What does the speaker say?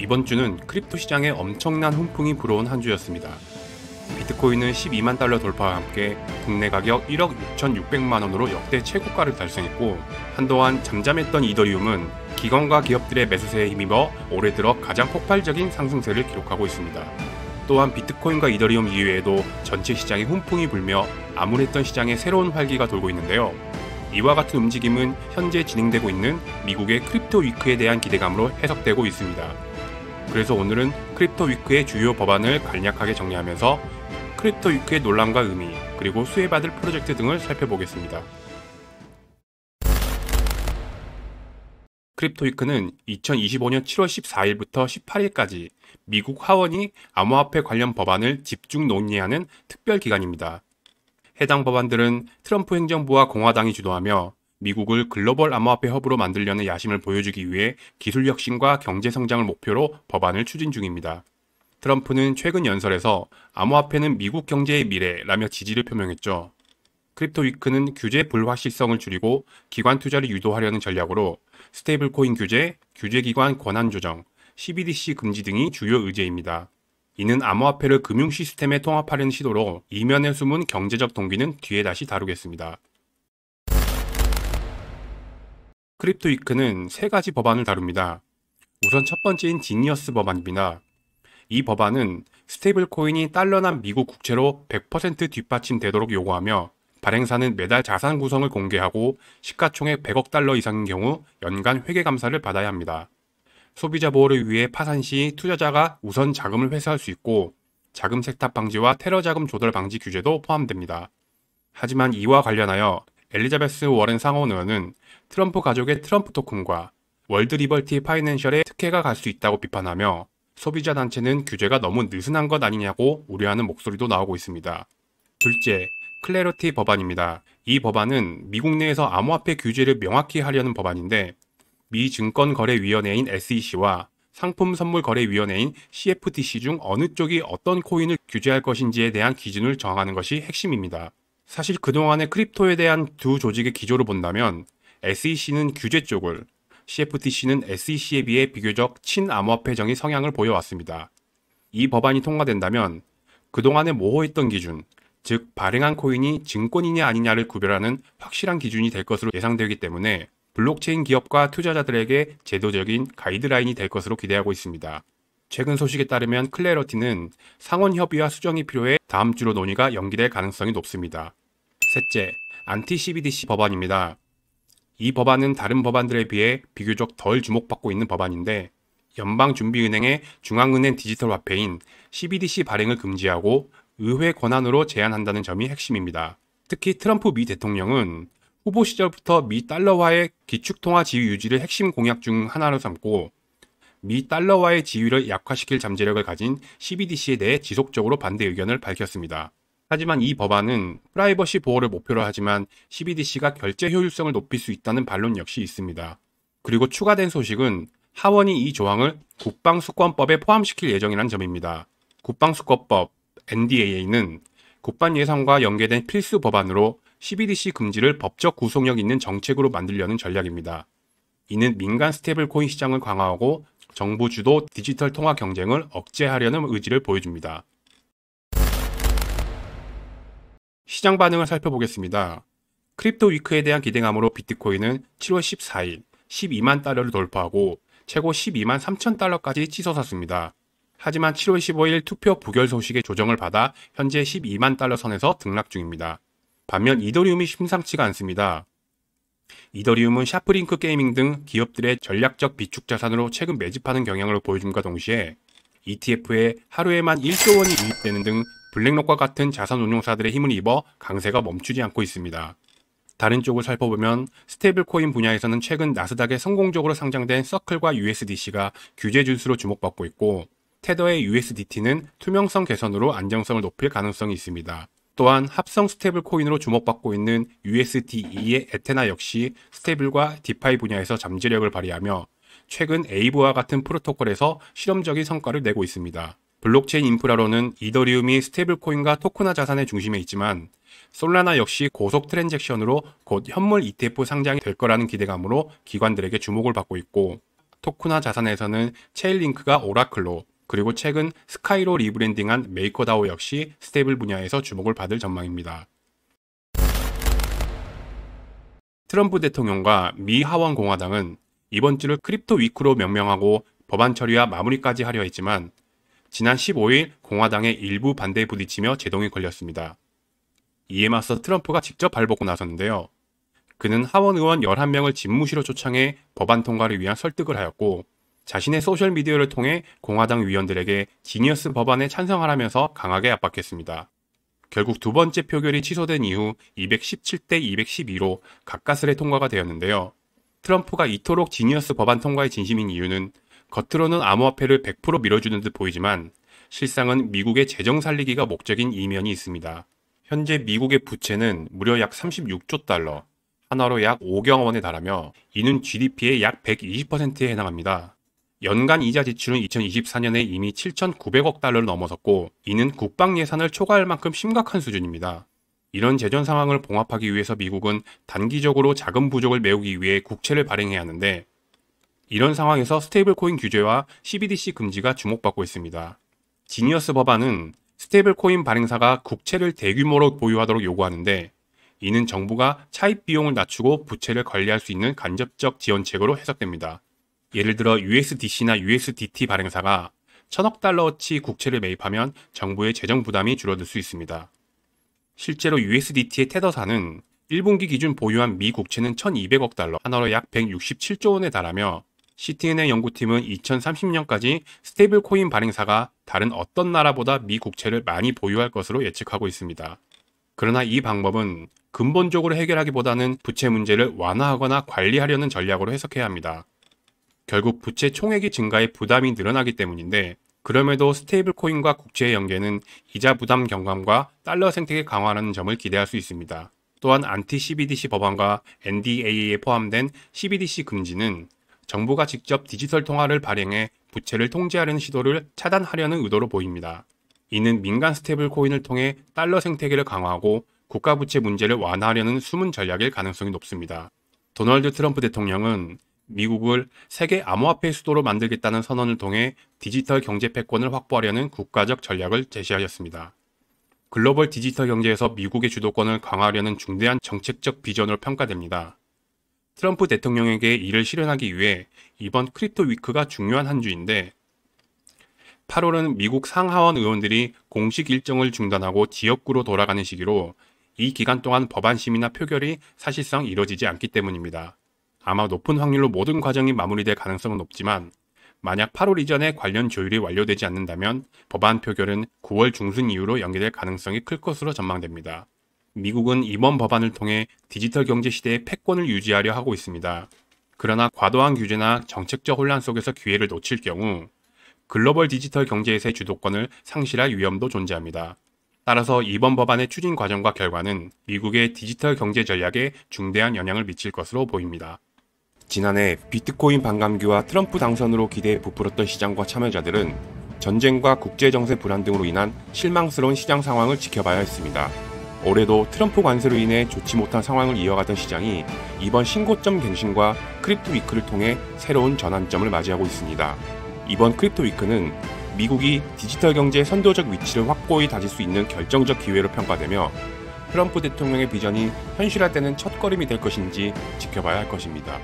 이번 주는 크립토 시장에 엄청난 훈풍이 불어온 한 주였습니다. 비트코인은 12만 달러 돌파와 함께 국내 가격 1억 6,600만 원으로 역대 최고가를 달성했고, 한동안 잠잠했던 이더리움은 기관과 기업들의 매수세에 힘입어 올해 들어 가장 폭발적인 상승세를 기록하고 있습니다. 또한 비트코인과 이더리움 이외에도 전체 시장에 훈풍이 불며 암울했던 시장에 새로운 활기가 돌고 있는데요. 이와 같은 움직임은 현재 진행되고 있는 미국의 크립토 위크에 대한 기대감으로 해석되고 있습니다. 그래서 오늘은 크립토 위크의 주요 법안을 간략하게 정리하면서 크립토 위크의 논란과 의미, 그리고 수혜받을 프로젝트 등을 살펴보겠습니다. 크립토 위크는 2025년 7월 14일부터 18일까지 미국 하원이 암호화폐 관련 법안을 집중 논의하는 특별 기간입니다. 해당 법안들은 트럼프 행정부와 공화당이 주도하며 미국을 글로벌 암호화폐 허브로 만들려는 야심을 보여주기 위해 기술 혁신과 경제 성장을 목표로 법안을 추진 중입니다. 트럼프는 최근 연설에서 암호화폐는 미국 경제의 미래라며 지지를 표명했죠. 크립토 위크는 규제 불확실성을 줄이고 기관 투자를 유도하려는 전략으로 스테이블코인 규제, 규제기관 권한 조정, CBDC 금지 등이 주요 의제입니다. 이는 암호화폐를 금융 시스템에 통합하려는 시도로 이면에 숨은 경제적 동기는 뒤에 다시 다루겠습니다. 크립토 위크는 세 가지 법안을 다룹니다. 우선 첫 번째인 지니어스 법안입니다. 이 법안은 스테이블 코인이 달러나 미국 국채로 100% 뒷받침되도록 요구하며 발행사는 매달 자산 구성을 공개하고 시가총액 100억 달러 이상인 경우 연간 회계 감사를 받아야 합니다. 소비자 보호를 위해 파산 시 투자자가 우선 자금을 회수할 수 있고 자금 세탁 방지와 테러 자금 조달 방지 규제도 포함됩니다. 하지만 이와 관련하여 엘리자베스 워렌 상원 의원은 트럼프 가족의 트럼프 토큰과 월드 리버티 파이낸셜에 특혜가 갈 수 있다고 비판하며 소비자 단체는 규제가 너무 느슨한 것 아니냐고 우려하는 목소리도 나오고 있습니다. 둘째, 클래리티 법안입니다. 이 법안은 미국 내에서 암호화폐 규제를 명확히 하려는 법안인데 미 증권거래위원회인 SEC와 상품선물거래위원회인 CFTC 중 어느 쪽이 어떤 코인을 규제할 것인지에 대한 기준을 정하는 것이 핵심입니다. 사실 그동안의 크립토에 대한 두 조직의 기조를 본다면 SEC는 규제 쪽을, CFTC는 SEC에 비해 비교적 친암호화폐적인 성향을 보여왔습니다. 이 법안이 통과된다면 그동안에 모호했던 기준, 즉 발행한 코인이 증권이냐 아니냐를 구별하는 확실한 기준이 될 것으로 예상되기 때문에 블록체인 기업과 투자자들에게 제도적인 가이드라인이 될 것으로 기대하고 있습니다. 최근 소식에 따르면 클래리티는 상원 협의와 수정이 필요해 다음 주로 논의가 연기될 가능성이 높습니다. 셋째, 안티-CBDC 법안입니다. 이 법안은 다른 법안들에 비해 비교적 덜 주목받고 있는 법안인데 연방준비은행의 중앙은행 디지털 화폐인 CBDC 발행을 금지하고 의회 권한으로 제한한다는 점이 핵심입니다. 특히 트럼프 미 대통령은 후보 시절부터 미 달러화의 기축통화 지위 유지를 핵심 공약 중 하나로 삼고 미 달러화의 지위를 약화시킬 잠재력을 가진 CBDC에 대해 지속적으로 반대 의견을 밝혔습니다. 하지만 이 법안은 프라이버시 보호를 목표로 하지만 CBDC가 결제 효율성을 높일 수 있다는 반론 역시 있습니다. 그리고 추가된 소식은 하원이 이 조항을 국방수권법에 포함시킬 예정이라는 점입니다. 국방수권법 NDAA는 국방 예산과 연계된 필수 법안으로 CBDC 금지를 법적 구속력 있는 정책으로 만들려는 전략입니다. 이는 민간 스테이블 코인 시장을 강화하고 정부 주도 디지털 통화 경쟁을 억제하려는 의지를 보여줍니다. 시장 반응을 살펴보겠습니다. 크립토 위크에 대한 기대감으로 비트코인은 7월 14일 12만 달러를 돌파하고 최고 12만 3천 달러까지 치솟았습니다. 하지만 7월 15일 투표 부결 소식의 조정을 받아 현재 12만 달러 선에서 등락 중입니다. 반면 이더리움이 심상치가 않습니다. 이더리움은 샤프링크 게이밍 등 기업들의 전략적 비축 자산으로 최근 매집하는 경향을 보여줌과 동시에 ETF에 하루에만 1조 원이 유입되는 등 블랙록과 같은 자산 운용사들의 힘을 입어 강세가 멈추지 않고 있습니다. 다른 쪽을 살펴보면 스테이블 코인 분야에서는 최근 나스닥에 성공적으로 상장된 서클과 USDC가 규제 준수로 주목받고 있고 테더의 USDT는 투명성 개선으로 안정성을 높일 가능성이 있습니다. 또한 합성 스테이블 코인으로 주목받고 있는 USDE의 에테나 역시 스테이블과 디파이 분야에서 잠재력을 발휘하며 최근 에이브와 같은 프로토콜에서 실험적인 성과를 내고 있습니다. 블록체인 인프라로는 이더리움이 스테이블 코인과 토크나 자산의 중심에 있지만 솔라나 역시 고속 트랜잭션으로 곧 현물 ETF 상장이 될 거라는 기대감으로 기관들에게 주목을 받고 있고 토쿠나 자산에서는 체인링크가 오라클로, 그리고 최근 스카이로 리브랜딩한 메이커다오 역시 스테이블 분야에서 주목을 받을 전망입니다. 트럼프 대통령과 미 하원 공화당은 이번 주를 크립토 위크로 명명하고 법안 처리와 마무리까지 하려 했지만 지난 15일 공화당의 일부 반대에 부딪히며 제동이 걸렸습니다. 이에 맞서 트럼프가 직접 발벗고 나섰는데요. 그는 하원 의원 11명을 집무실로 초청해 법안 통과를 위한 설득을 하였고 자신의 소셜미디어를 통해 공화당 위원들에게 지니어스 법안에 찬성하라면서 강하게 압박했습니다. 결국 두 번째 표결이 취소된 이후 217대 212로 가까스레 통과가 되었는데요. 트럼프가 이토록 지니어스 법안 통과에 진심인 이유는 겉으로는 암호화폐를 100% 밀어주는 듯 보이지만 실상은 미국의 재정 살리기가 목적인 이면이 있습니다. 현재 미국의 부채는 무려 약 36조 달러, 한화로 약 5경 원에 달하며 이는 GDP의 약 120%에 해당합니다. 연간 이자 지출은 2024년에 이미 7,900억 달러를 넘어섰고 이는 국방 예산을 초과할 만큼 심각한 수준입니다. 이런 재정 상황을 봉합하기 위해서 미국은 단기적으로 자금 부족을 메우기 위해 국채를 발행해야 하는데 이런 상황에서 스테이블 코인 규제와 CBDC 금지가 주목받고 있습니다. 지니어스 법안은 스테이블 코인 발행사가 국채를 대규모로 보유하도록 요구하는데 이는 정부가 차입 비용을 낮추고 부채를 관리할 수 있는 간접적 지원책으로 해석됩니다. 예를 들어 USDC나 USDT 발행사가 1,000억 달러어치 국채를 매입하면 정부의 재정 부담이 줄어들 수 있습니다. 실제로 USDT의 테더사는 1분기 기준 보유한 미 국채는 1,200억 달러, 한화로 약 167조 원에 달하며 시티은행 연구팀은 2030년까지 스테이블 코인 발행사가 다른 어떤 나라보다 미 국채를 많이 보유할 것으로 예측하고 있습니다. 그러나 이 방법은 근본적으로 해결하기보다는 부채 문제를 완화하거나 관리하려는 전략으로 해석해야 합니다. 결국 부채 총액이 증가해 부담이 늘어나기 때문인데 그럼에도 스테이블 코인과 국채의 연계는 이자 부담 경감과 달러 생태계 강화라는 점을 기대할 수 있습니다. 또한 안티 CBDC 법안과 NDAA에 포함된 CBDC 금지는 정부가 직접 디지털 통화를 발행해 부채를 통제하려는 시도를 차단하려는 의도로 보입니다. 이는 민간 스테이블 코인을 통해 달러 생태계를 강화하고 국가 부채 문제를 완화하려는 숨은 전략일 가능성이 높습니다. 도널드 트럼프 대통령은 미국을 세계 암호화폐 수도로 만들겠다는 선언을 통해 디지털 경제 패권을 확보하려는 국가적 전략을 제시하였습니다. 글로벌 디지털 경제에서 미국의 주도권을 강화하려는 중대한 정책적 비전으로 평가됩니다. 트럼프 대통령에게 이를 실현하기 위해 이번 크립토 위크가 중요한 한 주인데 8월은 미국 상하원 의원들이 공식 일정을 중단하고 지역구로 돌아가는 시기로 이 기간 동안 법안 심의나 표결이 사실상 이뤄지지 않기 때문입니다. 아마 높은 확률로 모든 과정이 마무리될 가능성은 높지만 만약 8월 이전에 관련 조율이 완료되지 않는다면 법안 표결은 9월 중순 이후로 연기될 가능성이 클 것으로 전망됩니다. 미국은 이번 법안을 통해 디지털 경제 시대의 패권을 유지하려 하고 있습니다. 그러나 과도한 규제나 정책적 혼란 속에서 기회를 놓칠 경우 글로벌 디지털 경제에서의 주도권을 상실할 위험도 존재합니다. 따라서 이번 법안의 추진 과정과 결과는 미국의 디지털 경제 전략에 중대한 영향을 미칠 것으로 보입니다. 지난해 비트코인 반감기와 트럼프 당선으로 기대에 부풀었던 시장과 참여자들은 전쟁과 국제정세 불안 등으로 인한 실망스러운 시장 상황을 지켜봐야 했습니다. 올해도 트럼프 관세로 인해 좋지 못한 상황을 이어가던 시장이 이번 신고점 갱신과 크립토 위크를 통해 새로운 전환점을 맞이하고 있습니다. 이번 크립토 위크는 미국이 디지털 경제의 선도적 위치를 확고히 다질 수 있는 결정적 기회로 평가되며 트럼프 대통령의 비전이 현실화되는 첫걸음이 될 것인지 지켜봐야 할 것입니다.